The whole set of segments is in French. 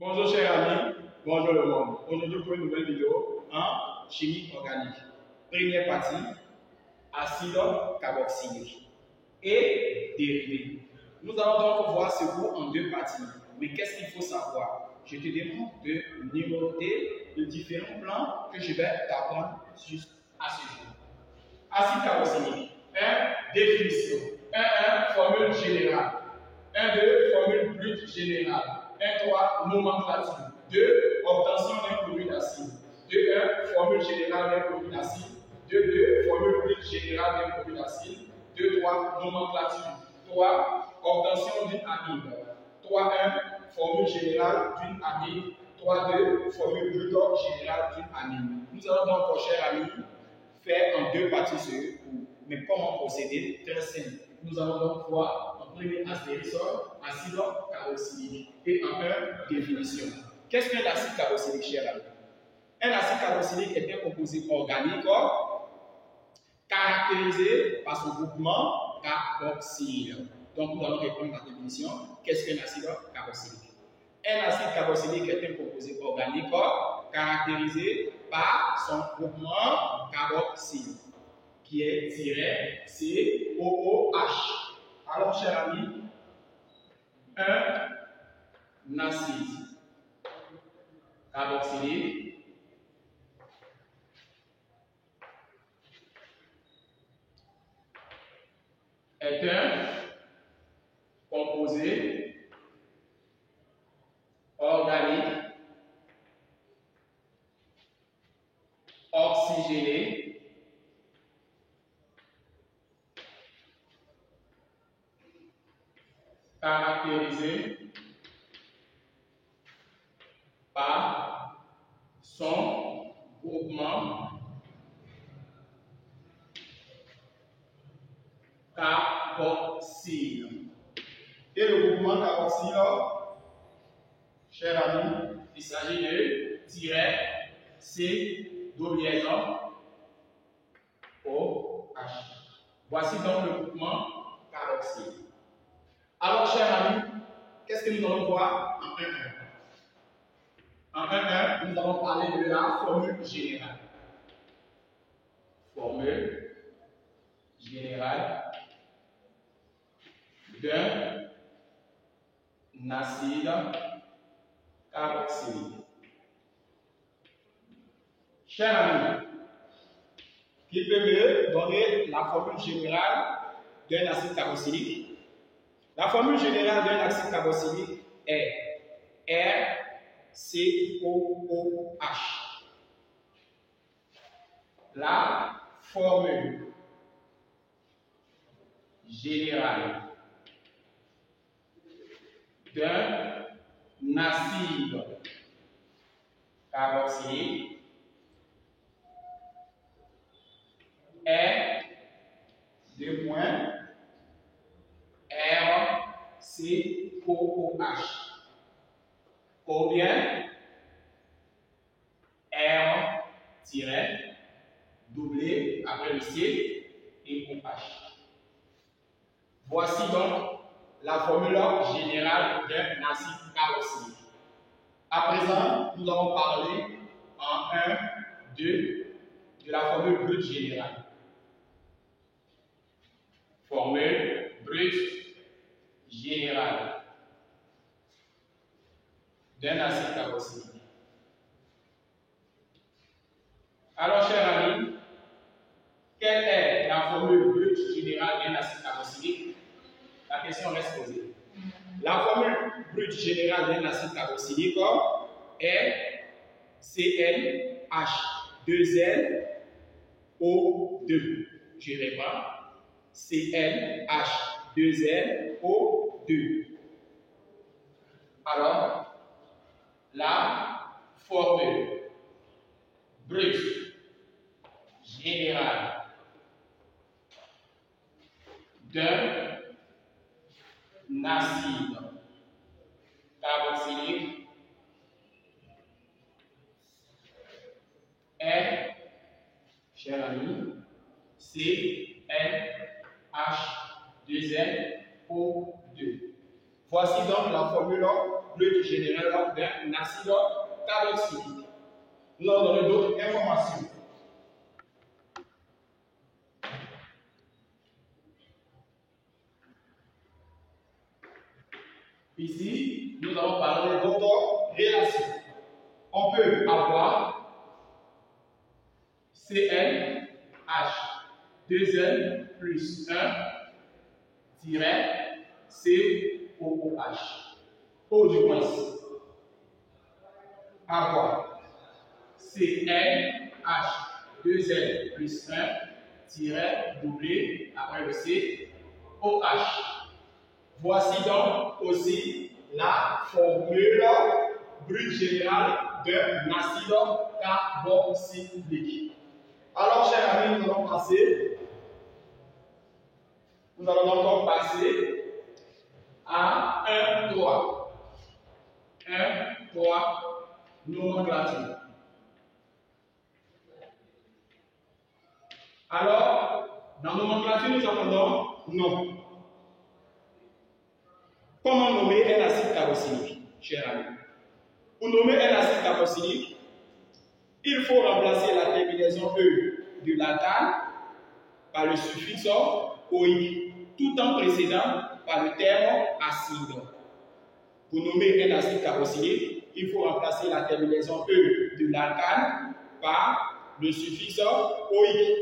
Bonjour chers amis, bonjour le monde. Aujourd'hui pour une nouvelle vidéo en chimie organique. Première partie, acide carboxylique et dérivés. Nous allons donc voir ce cours en deux parties. Mais qu'est-ce qu'il faut savoir? Je te demande de numéroter les différents plans que je vais t'apprendre à ce jour. Acide carboxylique. 1. Définition. 1. Formule générale. 1. Formule brute générale. 1. Nomenclature. 2. Obtention d'un produit d'acide. 2. Formule générale d'un produit d'acide. 2. Formule brute générale d'un produit d'acide. 3. Nomenclature. 3. Obtention d'une amide. 1. Formule générale d'une amide. 2. Formule brute générale d'une amide. Nous allons donc, chers amis, faire en deux parties ce cours. Mais comment procéder? Très simple. Nous allons donc voir en premier acide carboxylique et en définition. Qu'est-ce qu'un acide carboxylique, cher ami? Un acide carboxylique est un composé organique caractérisé par son groupement carboxyle. Donc nous allons répondre à la définition. Qu'est-ce qu'un acide carboxylique? Un acide carboxylique est un composé organique caractérisé par son groupement carboxyle, qui est COOH. Alors, chers amis, un acide carboxylique est un composé organique oxygéné caractérisé par son groupement carboxyle. Et le groupement carboxyle, chers amis, il s'agit de C double liaison OH. Voici donc le groupement carboxyle. Alors, chers amis, qu'est-ce que nous allons voir en 1.1? En 1.1, nous allons parler de la formule générale. Formule générale d'un acide carboxylique. Chers amis, qui peut me donner la formule générale d'un acide carboxylique? La formule générale d'un acide carboxylique est RCOOH. La formule générale d'un acide carboxylique est RCOOH ou bien R doublé après le C et OH. Voici donc la formule générale d'un acide carboxylique. À présent, nous allons parler en 1.2 de la formule brute générale. Formule brute générale d'un acide carboxylique. Alors, chers amis, quelle est la formule brute générale d'un acide carboxylique? La question reste posée. La formule brute générale d'un acide carboxylique est CnH2nO2. Je répète, CnH2nO2. Alors, la formule brute générale d'un acide carboxylique est, chers amis, CnH2nO2. Voici donc la formule le général d'un acide carboxylique. Nous allons donner d'autres informations. Ici, nous allons parler d'autres relations. On peut avoir CnH, 2n plus 1, COOH. Au du moins, avoir CnH, 2n plus 1, doublé après le COH. Voici donc aussi la formule brute générale d'un acide carboxylique. Alors, chers amis, nous allons donc passer à 1,3. 1,3 nomenclature. Alors, dans nomenclature, nous avons donc nom. Comment nommer un acide carboxylique, chers amis? Pour nommer un acide carboxylique, il faut remplacer la terminaison E de l'alcane par le suffixe oïque, tout en précédant par le terme acide. Pour nommer un acide carboxylique, il faut remplacer la terminaison E de l'alcane par le suffixe oïque,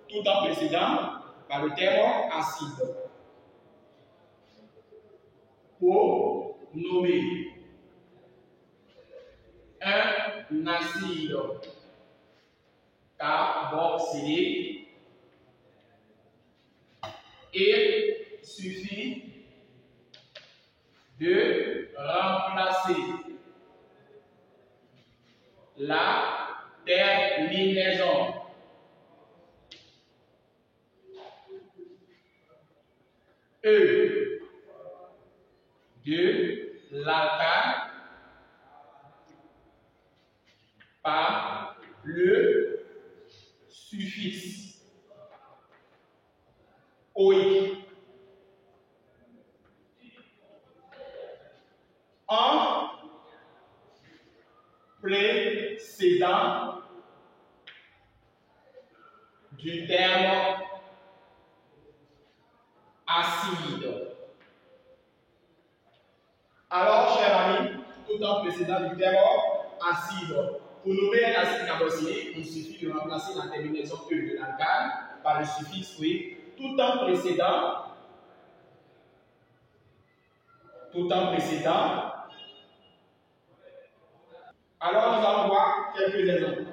tout en précédant par le terme acide. Pour nommer un acide carboxylique, il suffit de remplacer la terminaison E de l'alcane par le suffixe oïque. En précédent du terme acide. Alors, chers amis, tout en précédent du terme acide, pour nommer un acide carboxylique, il suffit de remplacer la terminaison E de l'alcane par le suffixe oïque, tout en précédent. Alors, nous allons voir quelques exemples.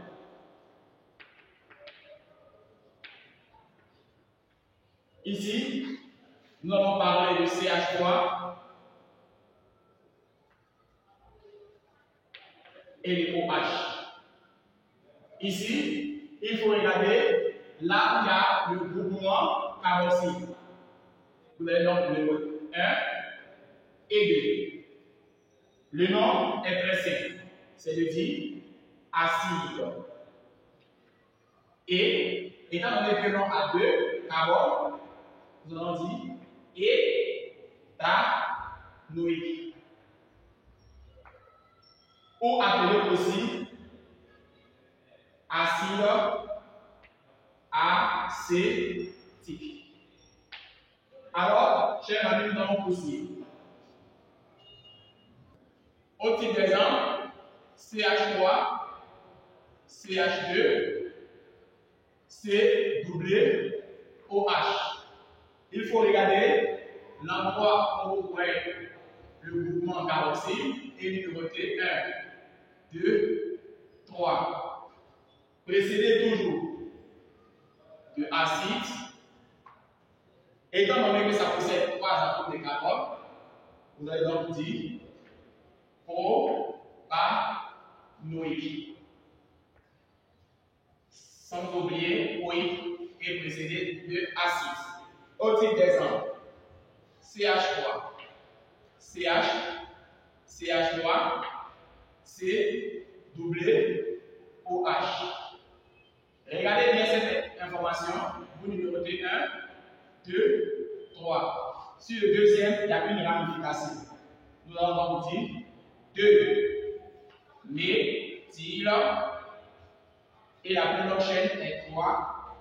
Ici, nous allons parler de CH3 et les OH. Ici, il faut regarder là où il y a le groupement carboxyle. Vous avez donc le numéro 1 et 2. Le nom est très simple, c'est de dire acide. Et étant donné que le nom a 2 carbone, nous allons dire éthanoïque. Ou appelé aussi acide acétique. Alors, chers amis, nous allons poursuivre. Au titre d'exemple, CH3, CH2, COOH. Il faut regarder l'endroit où vous voyez le groupement carboxyle et numéroter 1, 2, 3. Précédé toujours de acide. Étant donné que ça possède 3 atomes de carbone, vous allez donc dire propanoïque. Sans oublier oïque est précédé de acide. Au titre d'exemple, CH3, CH, CH3, COOH. Regardez bien cette information. Vous numérotez 1, 2, 3. Sur le deuxième, il y a une ramification. Nous allons donc dire 2 méthyl. Et la plus longue chaîne est 3.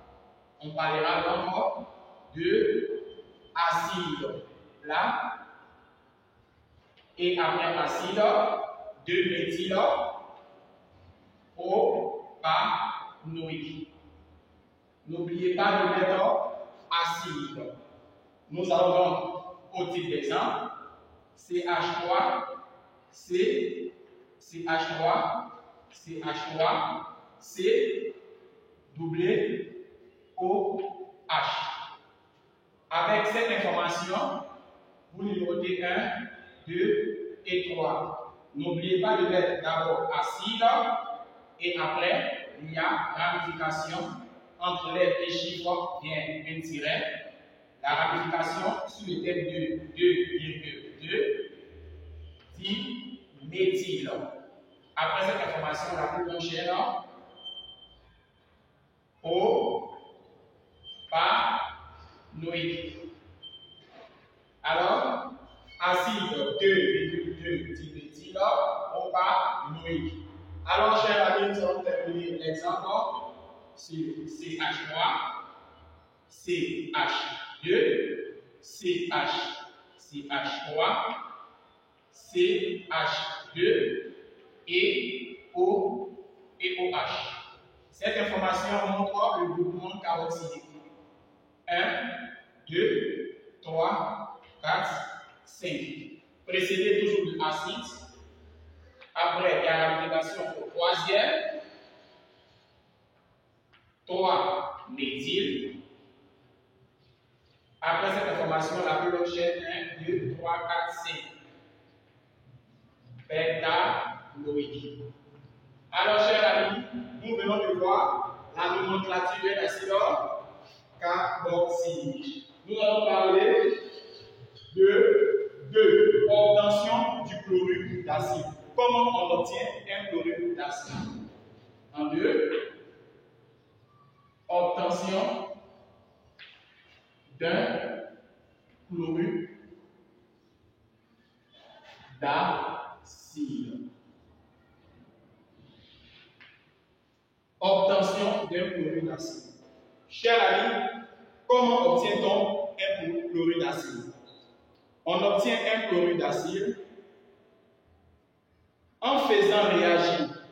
On parlera donc de acide là. Et après acide, 2 méthyl propanoïque. N'oubliez pas de mettre acide. Nous allons donc au type d'exemple. CH3, C, CH3, CH3, C, doublé, OH. Avec cette information, vous numérotez 1, 2 et 3. N'oubliez pas de mettre d'abord acide et après, il y a ramification. Entre lettres et chiffres vient un tiret. La ramification sur le thème de 2,2 dit méthyle. Après cette information, la plus longue chaîne, propanoïque. Alors, acide 2,2 diméthyle propanoïque. Alors, chers amis, nous allons terminer l'exemple sur CH3, CH2, CH3, CH2 et OH. Cette information montre le groupement carboxylique. 1, 2, 3, 4, 5. Précédé toujours de acide. Après, il y a l'application au troisième. 3 méthyle. Après cette information, la plus longue chaîne 1, 2, 3, 4, 5. Pentanoïque. Alors, chers amis, nous venons de voir la nomenclature de l'acide carboxylique. Nous allons parler de obtention du chlorure d'acide. Comment on obtient un chlorure d'acide? En 2, obtention d'un chlorure d'acide. Obtention d'un chlorure d'acide. Chers amis, comment obtient-on un chlorure d'acide? On obtient un chlorure d'acide en faisant réagir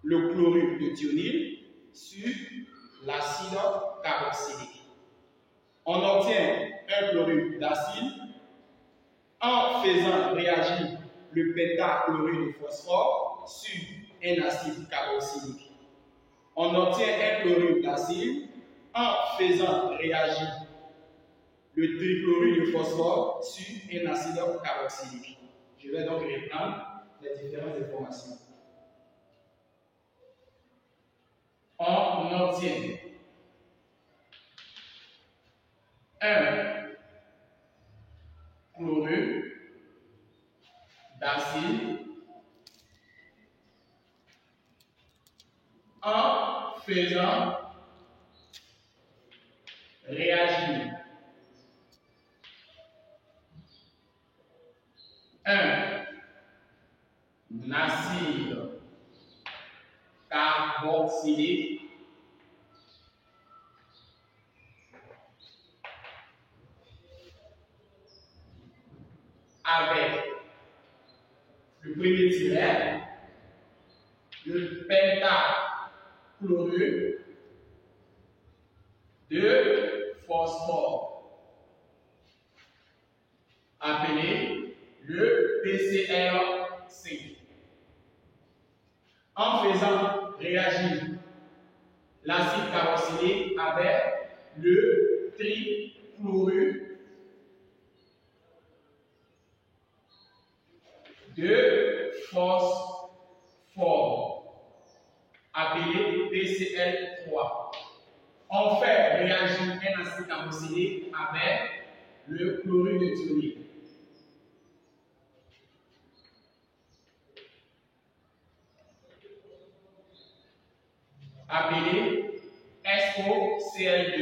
le chlorure de thionyle sur l'acide carboxylique. On obtient un chlorure d'acide en faisant réagir le pentachlorure de phosphore sur un acide carboxylique. On obtient un chlorure d'acide en faisant réagir le trichlorure de phosphore sur un acide carboxylique. Je vais donc reprendre les différentes informations. On obtient un chlorure d'acide en faisant réagir un acide carboxylique avec le premier tiret, le pentachlorure de phosphore, appelé le PCl5. En faisant réagir l'acide carboxylique avec le trichlorure de phosphore, appelé PCl3. On fait réagir un acide carboxylique avec le chlorure de thionyle. Appelé SOCl2.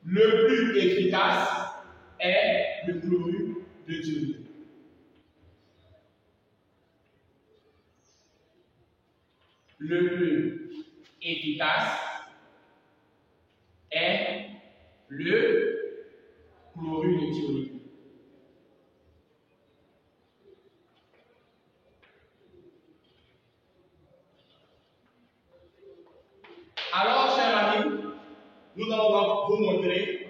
Le plus efficace est le chlorure de thionyle. le plus efficace est le chlorure de thionique. Alors, chers amis, nous allons vous montrer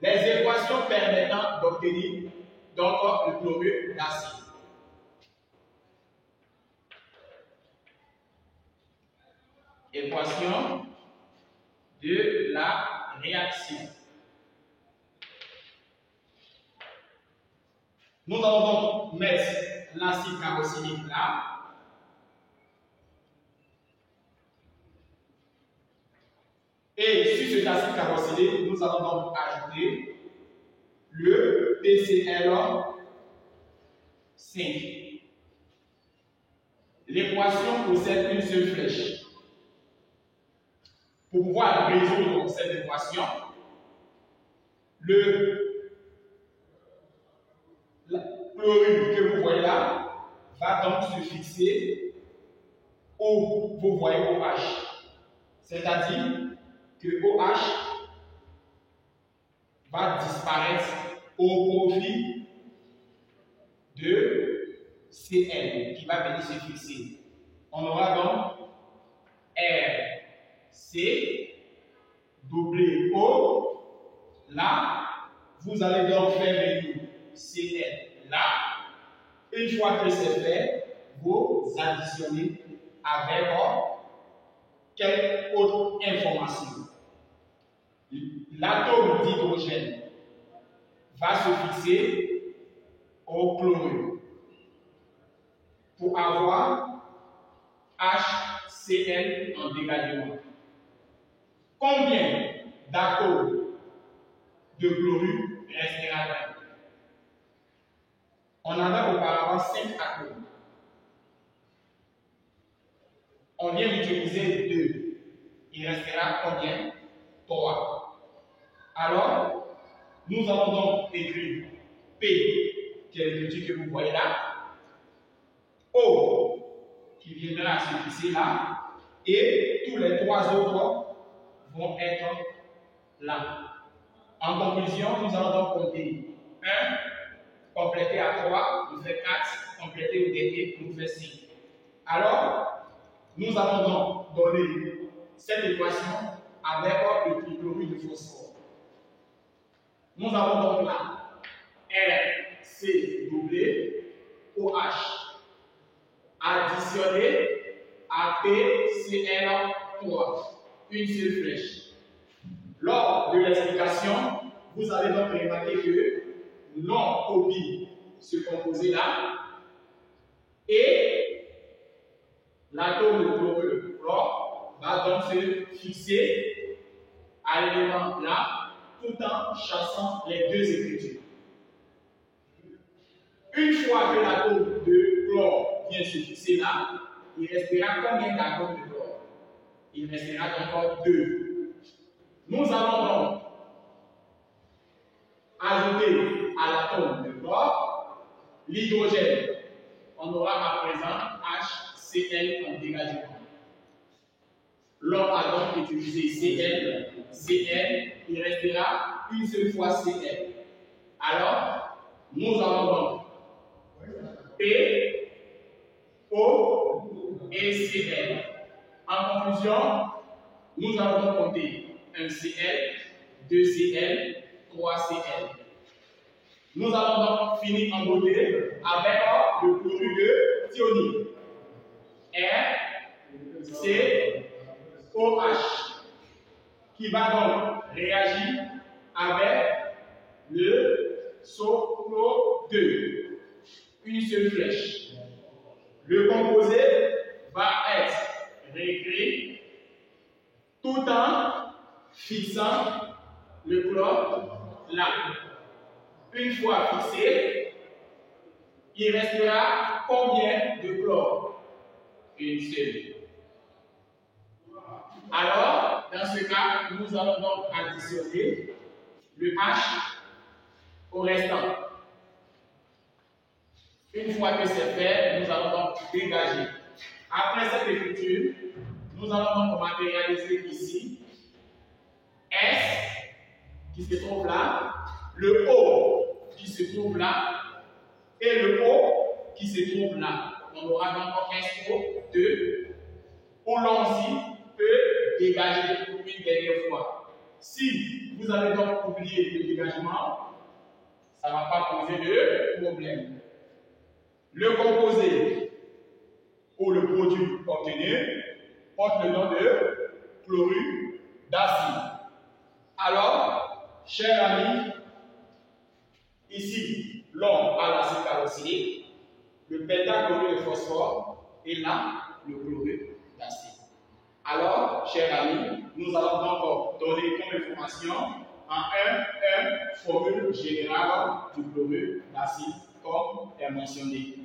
les équations permettant d'obtenir donc le chlorure d'acide. Équation de la réaction. Nous allons donc mettre l'acide carboxylique là. Et sur cet acide carboxylique, nous allons donc ajouter le PCl5. L'équation possède une seule flèche. Pour pouvoir résoudre cette équation, le chlorure que vous voyez là va donc se fixer où vous voyez OH. C'est-à-dire que OH va disparaître au profit de Cl qui va venir se fixer. On aura donc RCO là. Vous allez donc faire venir Cl là. Une fois que c'est fait, vous additionnez avec quelle autre information? L'atome d'hydrogène va se fixer au chlorure pour avoir HCl en dégagement. Combien d'atomes de chlorure restera là? On avait auparavant 5 atomes. On vient d'utiliser 2. Il restera combien? 3. Alors, nous allons donc écrire P, qui est le petit que vous voyez là, O, qui viendra se fixer là, et tous les 3 autres vont être là. En conclusion, nous allons donc compter 1, complété à 3, nous fait 4, complété au dernier, nous fait 5. Alors, nous allons donc donner cette équation avec le trichlorure de phosphore. Nous avons donc là RCOOH additionné à PCl3, une seule flèche. Lors de l'explication, vous allez donc remarquer que non-copie se composait là et l'atome de chlorure va donc se fixer à l'élément là tout en chassant les deux écritures. Une fois que l'atome de chlore vient se fixer là, il restera combien d'atomes de chlore? Il restera encore 2. Nous allons donc ajouter à l'atome de chlore l'hydrogène. On aura à présent HCl en dégagement. L'on a donc utilisé Cl, il restera une seule fois Cl. Alors, nous avons donc P, O et Cl. En conclusion, nous allons donc compter 1 Cl, 2 Cl, 3 Cl. Nous allons donc finir en beauté avec le chlorure de thionique. RCOH qui va donc réagir avec le SO2, une seule flèche. Le composé va être réécrit tout en fixant le chlore là. Une fois fixé, il restera combien de chlore? Une seule. Alors, dans ce cas, nous allons donc additionner le H au restant. Une fois que c'est fait, nous allons donc dégager Après cette écriture, nous allons donc matérialiser ici S qui se trouve là, le O qui se trouve là et le O qui se trouve là. On aura donc SO 2 où l'on aussi peut dégager une dernière fois. Si vous avez donc oublié le dégagement, ça ne va pas poser de problème. Le composé ou le produit obtenu porte le nom de chlorure d'acide. Alors, chers amis, ici, l'on a l'acide carboxylique, le pentachlorure de phosphore et là, le chlorure d'acide. Alors, chers amis, nous allons donc donner comme information en une formule générale du chlorure d'acide, comme est mentionné.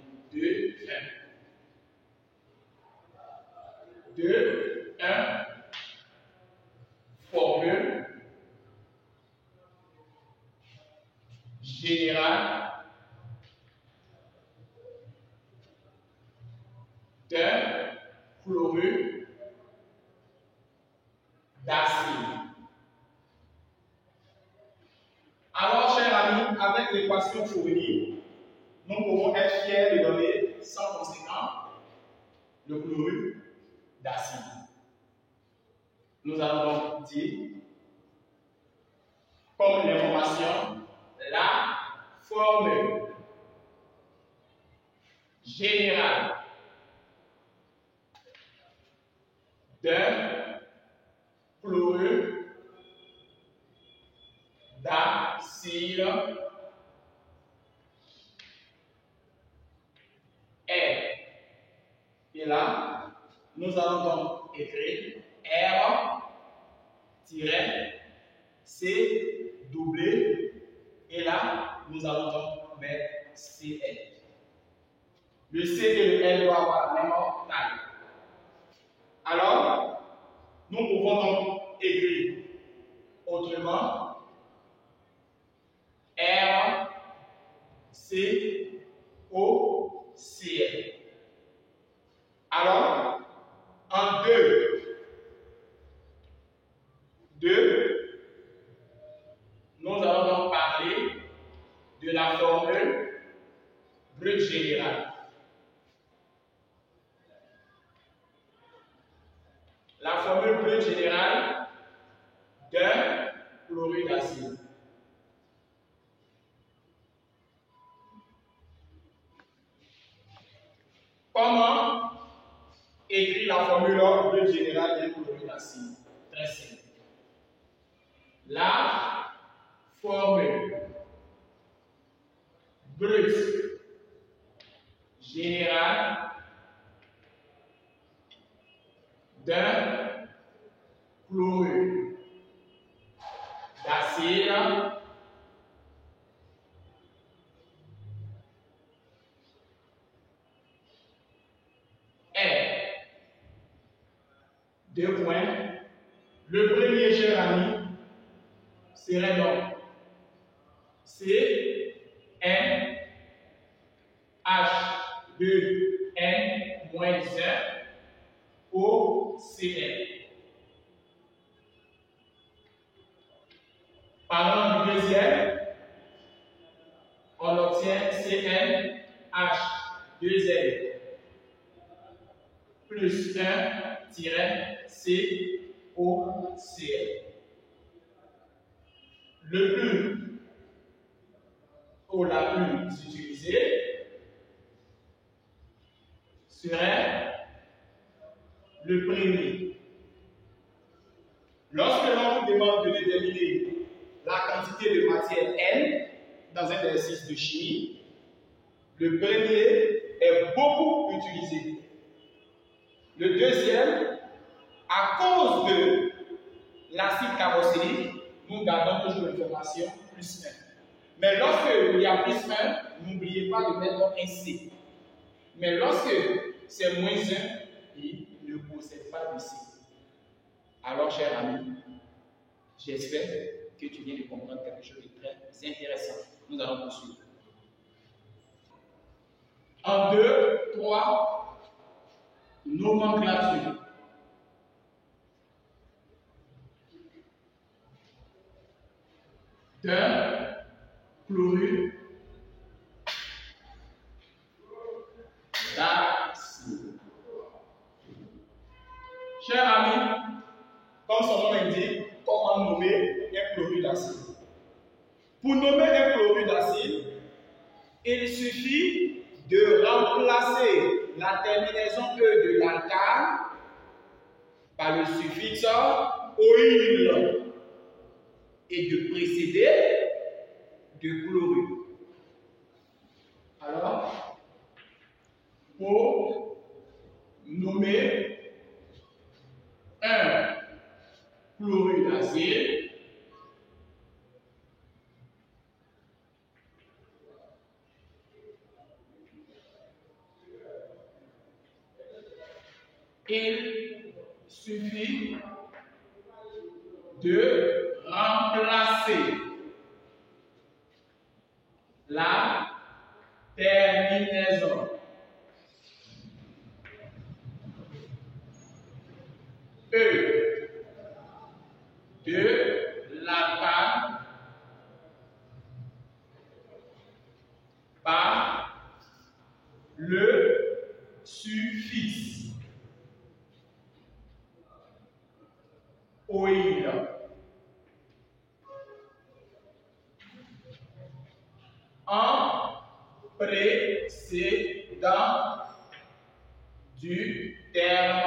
2, 1. Formule générale d'un chlorure d'acide. Alors, chers amis, avec l'équation fournie, nous pouvons être fiers de donner sans conséquence le chlorure d'acide. Nous allons donc dire, comme l'information, la formule générale d'un chlorure d'acide est. Et là, nous allons donc écrire R-C doublé. Et là, nous allons donc mettre Cl. Le C et le L doivent avoir la même taille. Alors, nous pouvons donc écrire autrement RCOCl. Alors, en 2, nous allons donc parler de la formule brute générale. La formule brute générale d'un chlorure d'acide. Comment écrire la formule brute générale d'un chlorure d'acide? Très simple. La formule brute générale d'un chlorure d'acide est 2 points. Le premier, cher ami, serait donc CnH2n-1 OCl. Parlant du deuxième, on obtient CnH2n plus 1-COCl. Le plus ou la plus utilisée serait le premier. Lorsque l'on vous demande de déterminer la quantité de matière N dans un exercice de chimie, le premier est beaucoup utilisé. Le deuxième, à cause de l'acide carboxylique, nous gardons toujours l'information plus 1. Mais lorsque il y a plus 1, n'oubliez pas de mettre un C. Mais lorsque c'est moins 1, il ne possède pas de C. Alors, cher ami, j'espère que tu viens de comprendre quelque chose de très intéressant. Nous allons poursuivre. En 2, 3, Nomenclature. De chlorure d'acide. Chers amis, comme son nom l'indique, comment nommer un chlorure d'acide? Pour nommer un chlorure d'acide, il suffit de remplacer la terminaison E de l'alcane par le suffixe oïl et de précéder de chlorure. Alors, pour nommer un chlorure d'acide, il suffit de remplacer la terminaison E de l'alcane par le suffixe oïl en précédent du terme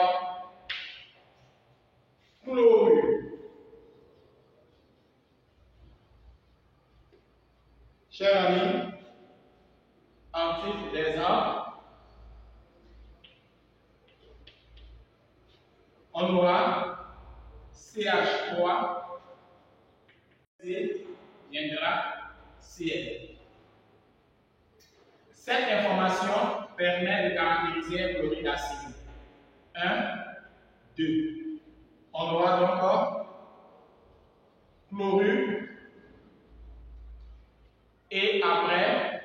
chlorure. Chers amis, en titre d'exemple, on aura CH3 et viendra Cl. Cette information permet de caractériser un chlorure d'acide. 1, 2. On aura donc chlorure et après,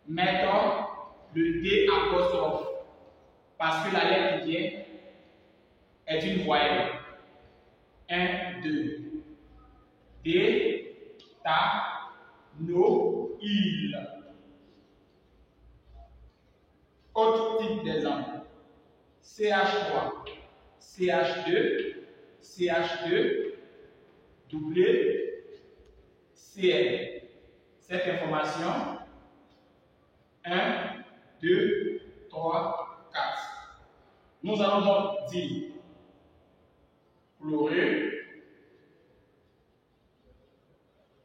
mettons le D apostrophe parce que la lettre qui vient est une voyelle. 1, 2. D, ta, no, il. Autre type d'exemple. CH3, CH2, CH2, doublé, Cl. Cette information, 1, 2, 3, 4. Nous allons donc dire chlorure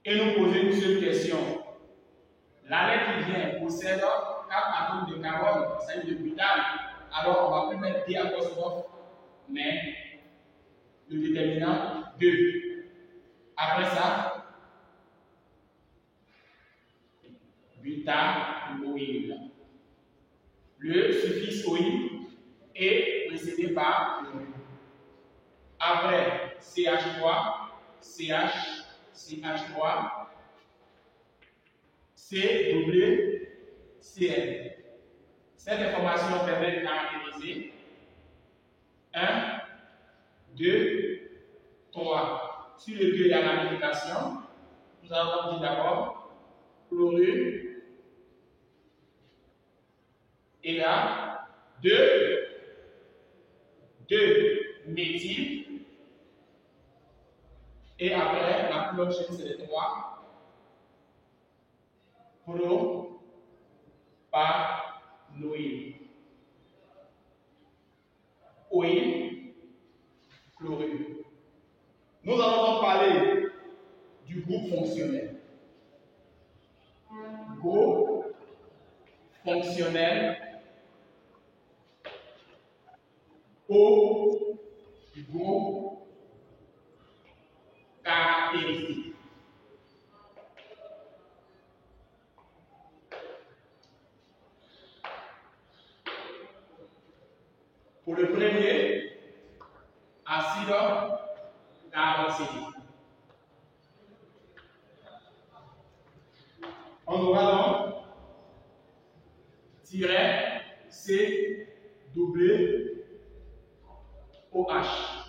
et nous poser une seule question. La lettre qui vient possède 4 atomes de carbone, il s'agit de butane. Alors on va plus mettre D apostrophe, mais le déterminant 2. Après ça, butanoïl. Le suffixe oïl est précédé par le. Après CH3, CH, CH3, C doublé Cl. Cette information permet de caractériser 1, 2, 3. Sur le 2, il y a la ramification. Nous allons dire d'abord chlorure et là 2 méthyl. Et après, la plus longue chaîne, c'est les 3. Propanoïl. Oïl, chlorure. Nous allons donc parler du groupe fonctionnel. Groupe fonctionnel au groupe caractéristique. Pour le premier, acide carboxylique. On aura donc -C doublé OH.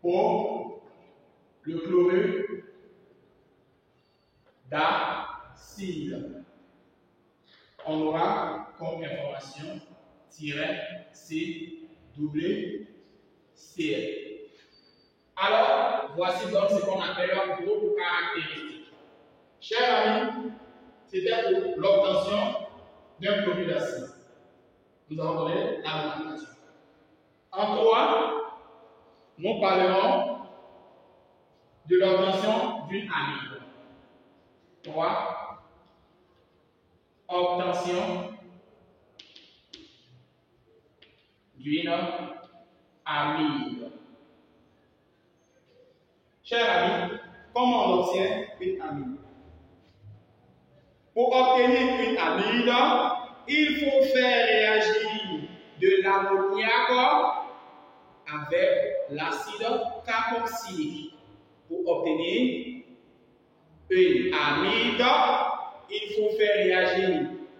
Pour le chlorure d'acide, on aura comme information C doublé Cl. Alors, voici donc ce qu'on appelle un groupe caractéristique. Chers amis, c'était pour l'obtention d'un chlorure d'acide. Nous avons donné la nomenclature. En 3, nous parlerons de l'obtention d'une amide. 3. Obtention d'une amide. Chers amis, comment on obtient une amide? Pour obtenir une amide, il faut faire réagir de l'ammoniac avec l'acide carboxylique. Pour obtenir une amide, il faut faire réagir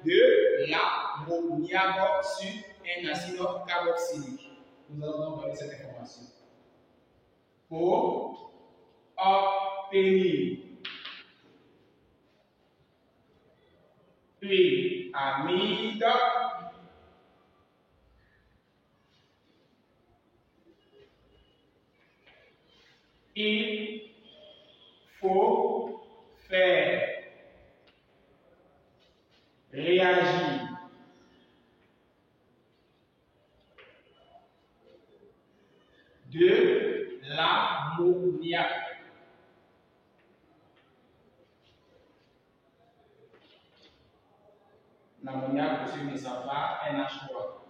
de l'ammoniac sur un acide carboxylique. Nous allons donc donner cette information. Pour obtenir une amide, il faut faire réagir de l'ammoniac l'ammoniac, pour ceux qui ne savent pas, NH3.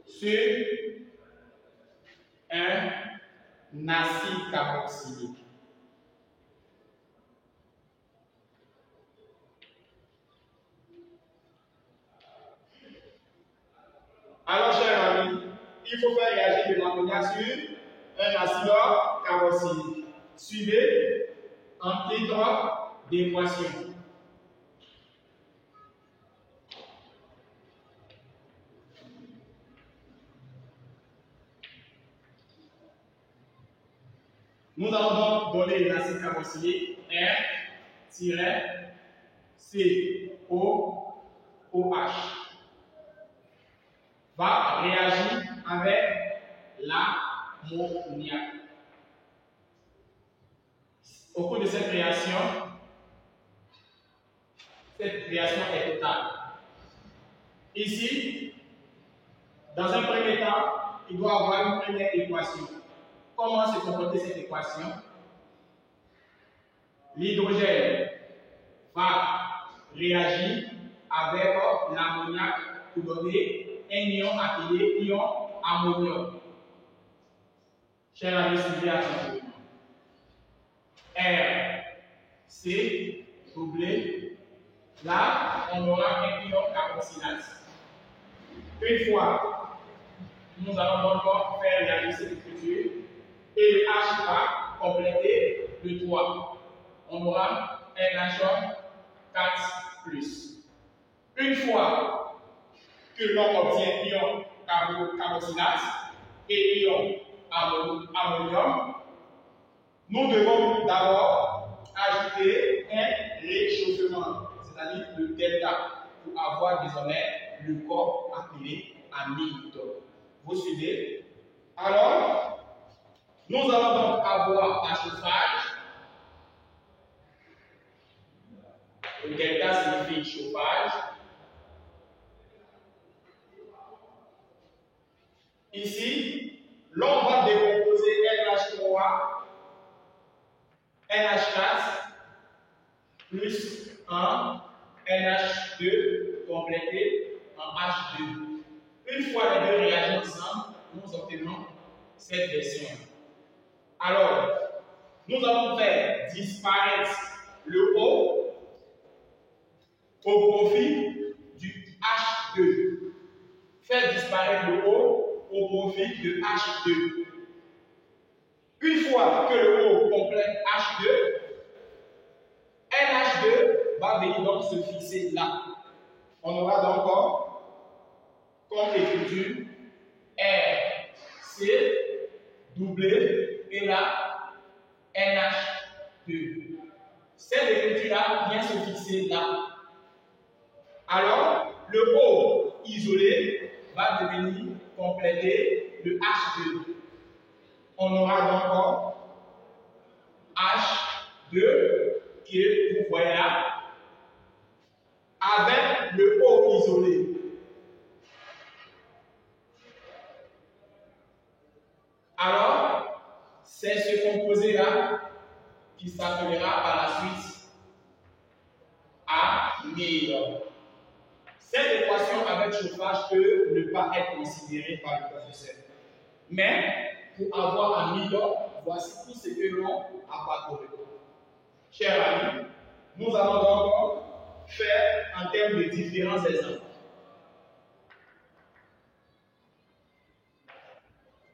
Sur un acide carboxylique. Alors, chers amis, il faut faire réagir de l'ammoniac sur un acide carboxylique. Suivez un titre d'équation. Nous allons donc donner l'acide carboxylique R-COOH va réagir avec l'ammoniac. Au cours de cette réaction est totale. Ici, dans un premier temps, il doit y avoir une première équation. Comment se comporter cette équation? L'hydrogène va réagir avec l'ammoniac pour donner un ion appelé ion ammonium. Chers amis, suivez attentivement. R, C, doublé. Là, on aura un ion carboxylate. Une fois, nous allons donc faire réagir cette écriture et le H va compléter le 3. On aura NH4+. Une fois que l'on obtient ion carboxylate et ion ammonium, nous devons d'abord ajouter un réchauffement, c'est-à-dire le delta, pour avoir désormais le corps appelé amide. Vous suivez? Alors, nous allons donc avoir un chauffage. Le delta signifie chauffage. Ici, l'on va décomposer NH3, NH4 plus un NH2 complété en H2. Une fois les deux réagissent ensemble, nous obtenons cette version. Alors, nous allons faire disparaître le O au profit du H2. Faire disparaître le O au profit de H2. Une fois que le O complète H2, NH2 va venir donc se fixer là. On aura donc comme écriture R, C, doublé, et là, NH2. Cette écriture-là vient se fixer là. Alors, le O isolé va devenir compléter le H2. On aura donc H2 que vous voyez là, avec le O isolé. Alors, c'est ce composé-là qui s'appellera par la suite amide. Cette équation avec chauffage peut ne pas être considérée par le professeur. Mais, pour avoir amide, voici tout ce que l'on a parcouru. Chers amis, nous allons donc faire en termes de différents exemples.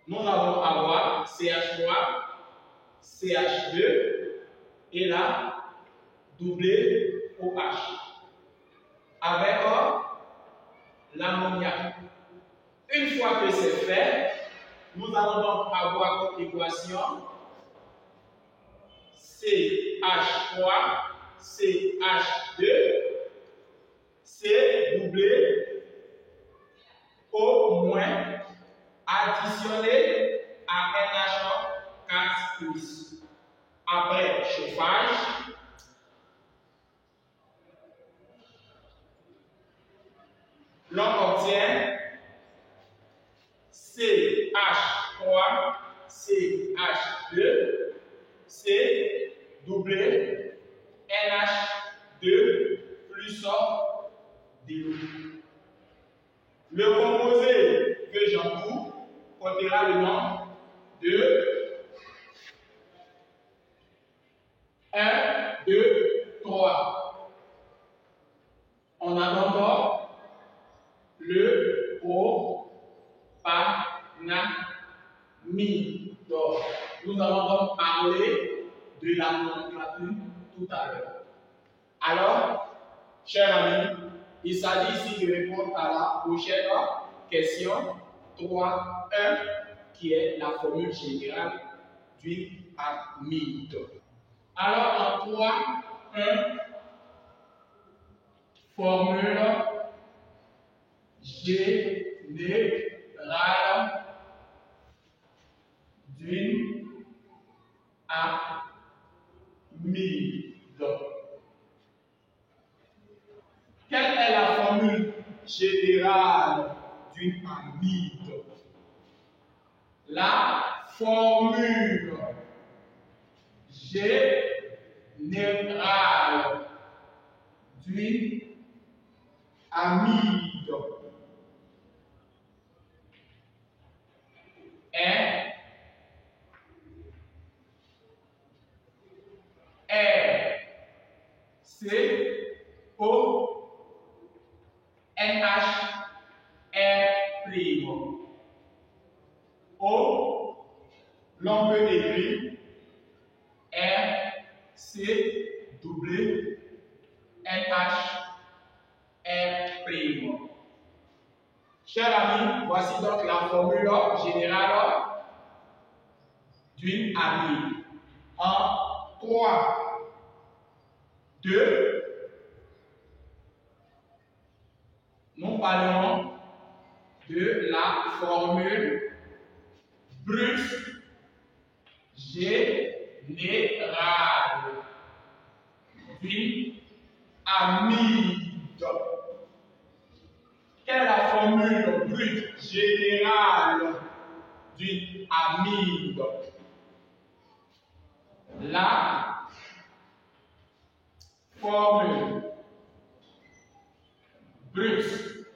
Nous allons avoir CH3, CH2 et là, doublé OH. Avec l'ammoniac. Une fois que c'est fait, nous allons donc avoir comme équation CH3, CH2, C doublé O moins additionné à NH4+. Après chauffage, l'on obtient CH3, CH2, C doublé NH2 plus de l'eau. Le composé que j'entoure portera le nom de 1, 2, 3. On a donc le propanamide. Nous allons donc parler de la nomenclature tout à l'heure. Alors, chers amis, il s'agit ici de répondre à la prochaine question 3.1 qui est la formule générale d'une amide. Alors, en 3.1, formule générale d'une amide. Quelle est la formule générale d'une amide? La formule générale d'une amide est RCO NH R'. O, l'on peut écrire RC doublé NH R'. Chers amis, voici donc la formule générale d'une amide. En 3, 2, nous parlerons de la formule brute générale d'une amide. Quelle est la formule brute générale d'une amide? La formule brute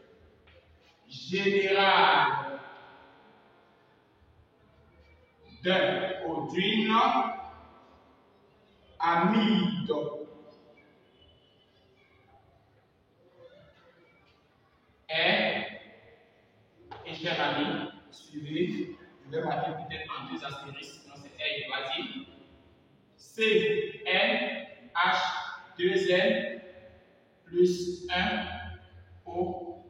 générale d'un ou d'une amide est, et chers amis, suivez, je vais marquer peut-être en 2 astérisques, sinon c'est R, il va dire C, N, H, 2 N, plus 1 au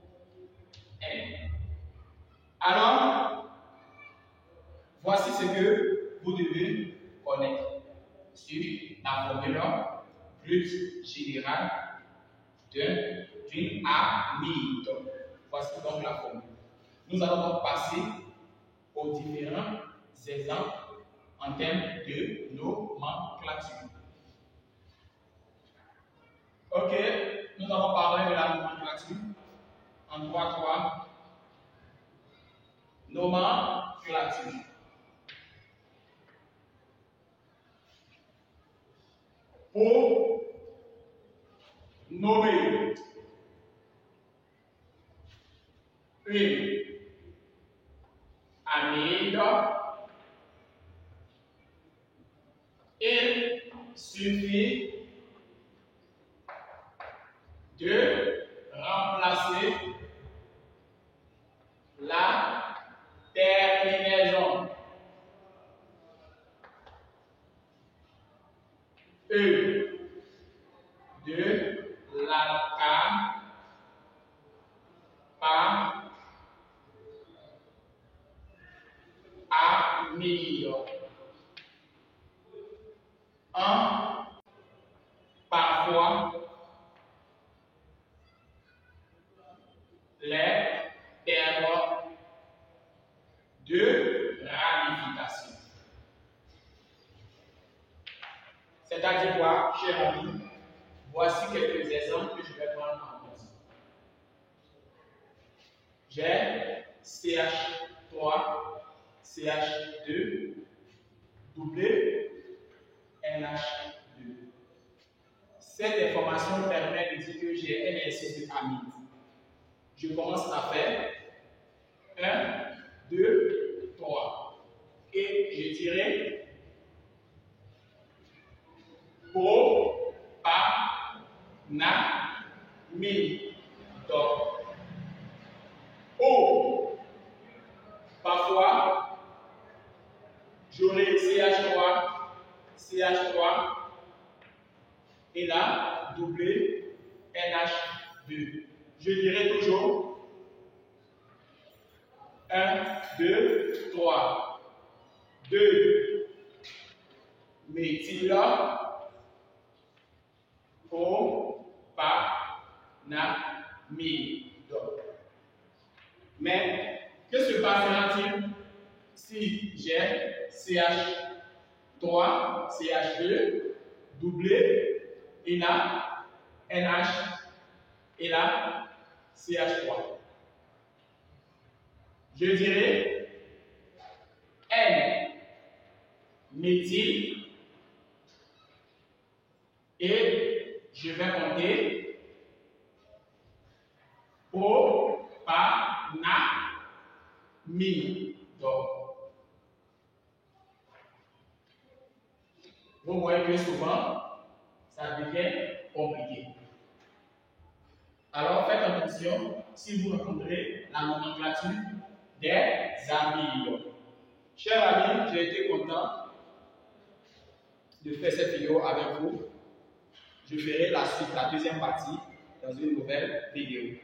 n. Alors, voici ce que vous devez connaître sur la formule brute générale d'une amide. Voici donc la formule. Nous allons donc passer aux différents exemples en termes de nomenclature. Ok, nous avons parlé de la nomenclature en 3-3. Nomenclature. Pour nommer une amide, il suffit de remplacer la terminaison E de l'alcane par amide. Parfois, les termes de ramification. C'est-à-dire quoi, chers amis? Voici quelques exemples que je vais prendre en compte. J'ai CH3, CH2, double NH2. Cette information permet de dire que j'ai un essai de amide. Je commence à faire 1, 2, 3. Et je dirais propanamide. O. Parfois, j'aurai CH3 et là, double NH2. Je dirais toujours 1, 2, 3. 2 méthyl propanamide. Mais que se passera-t-il si j'ai CH3, CH2, doublé, et là, NH, et là, CH3? Je dirais N méthyle et je vais compter propanamide. Vous voyez que souvent, ça devient compliqué. Alors faites attention si vous rencontrez la nomenclature des amides. Chers amis, j'ai été content de faire cette vidéo avec vous. Je ferai la suite, la deuxième partie, dans une nouvelle vidéo.